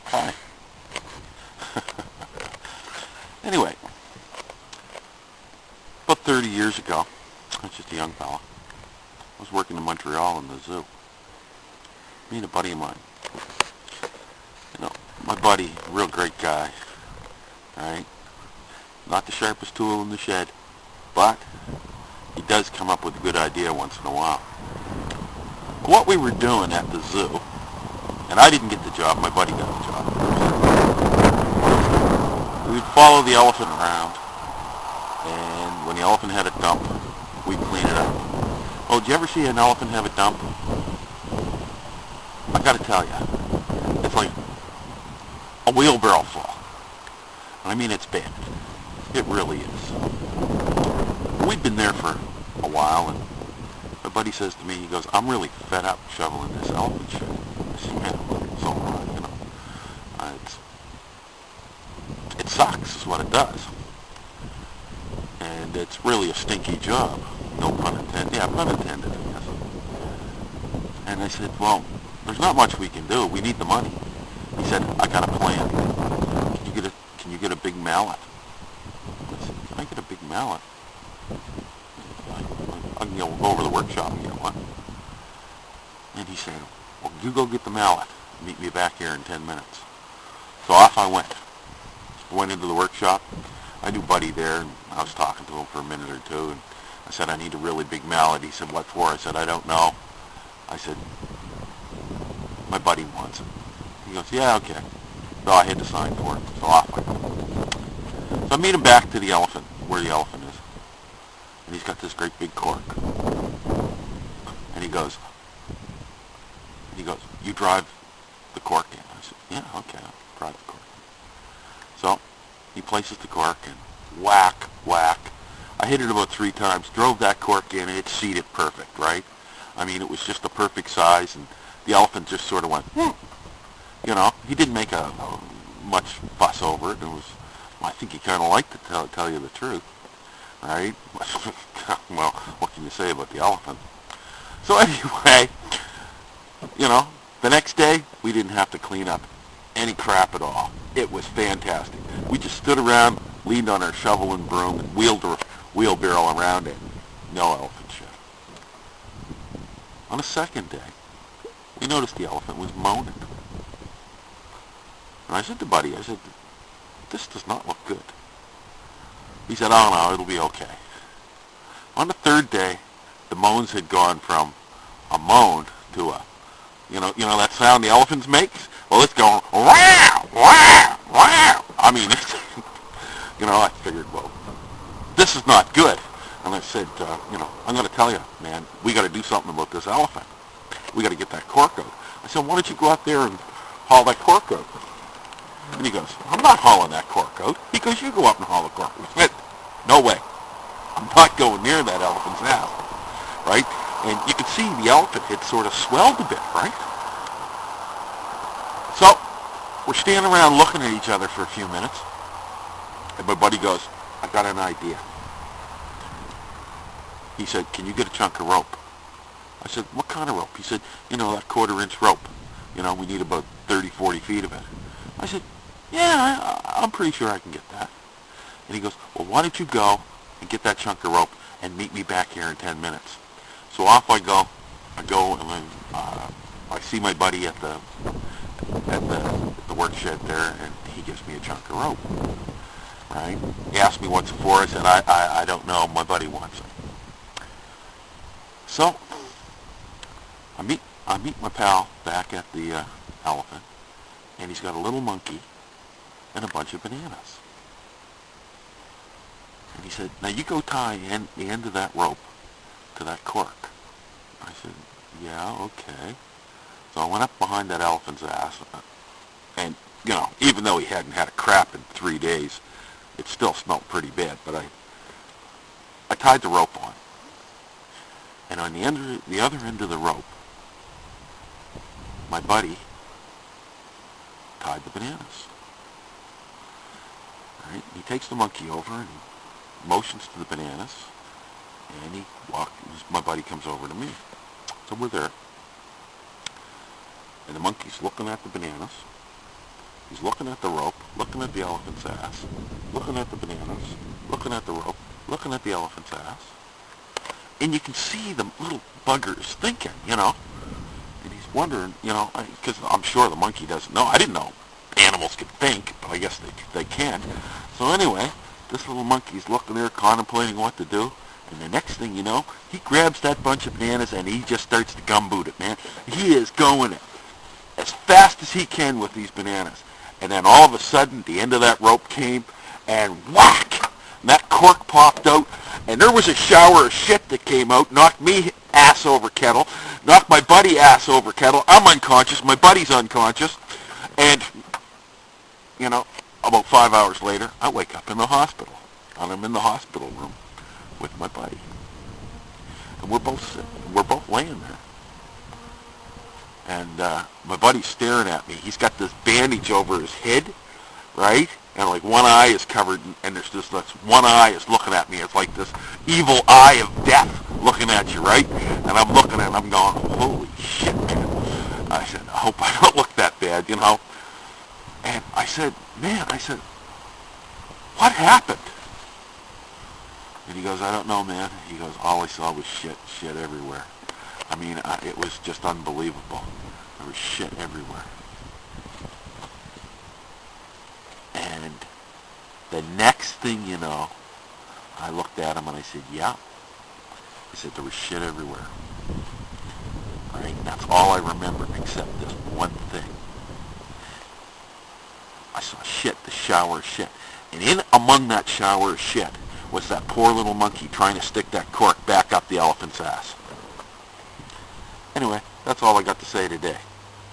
Hi. Anyway, about 30 years ago, I was just a young fella. I was working in Montreal in the zoo. Me and a buddy of mine. You know, my buddy, real great guy, right? Not the sharpest tool in the shed, but he does come up with a good idea once in a while. What we were doing at the zoo, and I didn't get the job, my buddy got the job. We'd follow the elephant around, and when the elephant had a dump, we'd clean it up. Oh, did you ever see an elephant have a dump? I gotta tell you, it's like a wheelbarrow full. I mean, it's bad. It really is. We'd been there for a while, and my buddy says to me, he goes, I'm really fed up shoveling this elephant shit. I said, man, so you know, it sucks is what it does. And it's really a stinky job. No pun intended. Yeah, pun intended, I guess. And I said, well, there's not much we can do. We need the money. He said, I got a plan. Can you get a big mallet? I said, can I get a big mallet? I can go over to the workshop and get one. And he said, well, you go get the mallet. Meet me back here in 10 minutes. So off I went. Went into the workshop. I knew Buddy there, and I was talking to him for a minute or two, and I said, I need a really big mallet. He said, what for? I said, I don't know. I said, my buddy wants it. He goes, yeah, okay. So I had to sign for it. So off I go. So I meet him back to the elephant, where the elephant is. And he's got this great big cork. And he goes, you drive the cork in? I said, yeah, okay, I'll drive the cork in. So he places the cork and whack, whack. I hit it about 3 times, drove that cork in, and it seated perfect, right? I mean, it was just the perfect size, and the elephant just sort of went, You know, he didn't make much fuss over it. I think he kind of liked it, to tell you the truth, right? Well, what can you say about the elephant? So anyway, you know, the next day, we didn't have to clean up any crap at all. It was fantastic. We just stood around, leaned on our shovel and broom, and wheeled our wheelbarrow around it. No elephant shit. On the second day, we noticed the elephant was moaning. And I said to Buddy, I said, this does not look good. He said, oh no, it'll be okay. On the third day, the moans had gone from a moan to a, you know that sound the elephants makes? Well, it's going, wow, wow, wow. I mean, it's, I figured, well, this is not good. And I said, I'm going to tell you, man, we got to do something about this elephant. We got to get that cork out. I said, why don't you go out there and haul that cork out? And he goes, I'm not hauling that cork out. He goes, you go up and haul the cork out. I said, no way. I'm not going near that elephant's ass, right? And you could see the elephant had sort of swelled a bit, right? So we're standing around looking at each other for a few minutes. And my buddy goes, I got an idea. He said, can you get a chunk of rope? I said, what kind of rope? He said, that 1/4-inch rope. We need about 30, 40 feet of it. I said, yeah, I'm pretty sure I can get that. And he goes, well, why don't you go and get that chunk of rope and meet me back here in 10 minutes. So off I go. I go and I see my buddy at the work shed there, and he gives me a chunk of rope. Right? He asked me what's it for. I said, I don't know. My buddy wants it. So I meet my pal back at the elephant, and he's got a little monkey and a bunch of bananas. And he said, now you go tie the end of that rope to that cork. I said, yeah, okay. So I went up behind that elephant's ass, and, even though he hadn't had a crap in 3 days, it still smelled pretty bad, but I tied the rope on. And on the other end of the rope, my buddy tied the bananas. Right? He takes the monkey over and he motions to the bananas, and my buddy comes over to me. So we're there. And the monkey's looking at the bananas. He's looking at the rope, looking at the elephant's ass, looking at the bananas, looking at the rope, looking at the elephant's ass. And you can see the little buggers thinking, And he's wondering, because I'm sure the monkey doesn't know. I didn't know animals could think, but I guess they can. So anyway, this little monkey's looking there, contemplating what to do. And the next thing you know, he grabs that bunch of bananas and he just starts to gumboot it, man. He is going as fast as he can with these bananas. And then all of a sudden, the end of that rope came, and whack! And that cork popped out, and there was a shower of shit that came out, knocked me ass over kettle, knocked my buddy ass over kettle. I'm unconscious, my buddy's unconscious, and, about 5 hours later, I wake up in the hospital, and I'm in the hospital room with my buddy. And we're both laying there. And my buddy's staring at me. He's got this bandage over his head, right? And like one eye is covered, and there's just this one eye is looking at me. It's like this evil eye of death looking at you, right? And I'm looking at it, and I'm going, holy shit, man. I said, I hope I don't look that bad, And I said, what happened? And he goes, I don't know, man. He goes, all I saw was shit everywhere. I mean, it was just unbelievable. There was shit everywhere. And the next thing you know, I looked at him and I said, yeah. I said, there was shit everywhere. Right? That's all I remember except this one thing. I saw shit, the shower of shit. And in among that shower of shit was that poor little monkey trying to stick that cork back up the elephant's ass. Anyway, that's all I got to say today.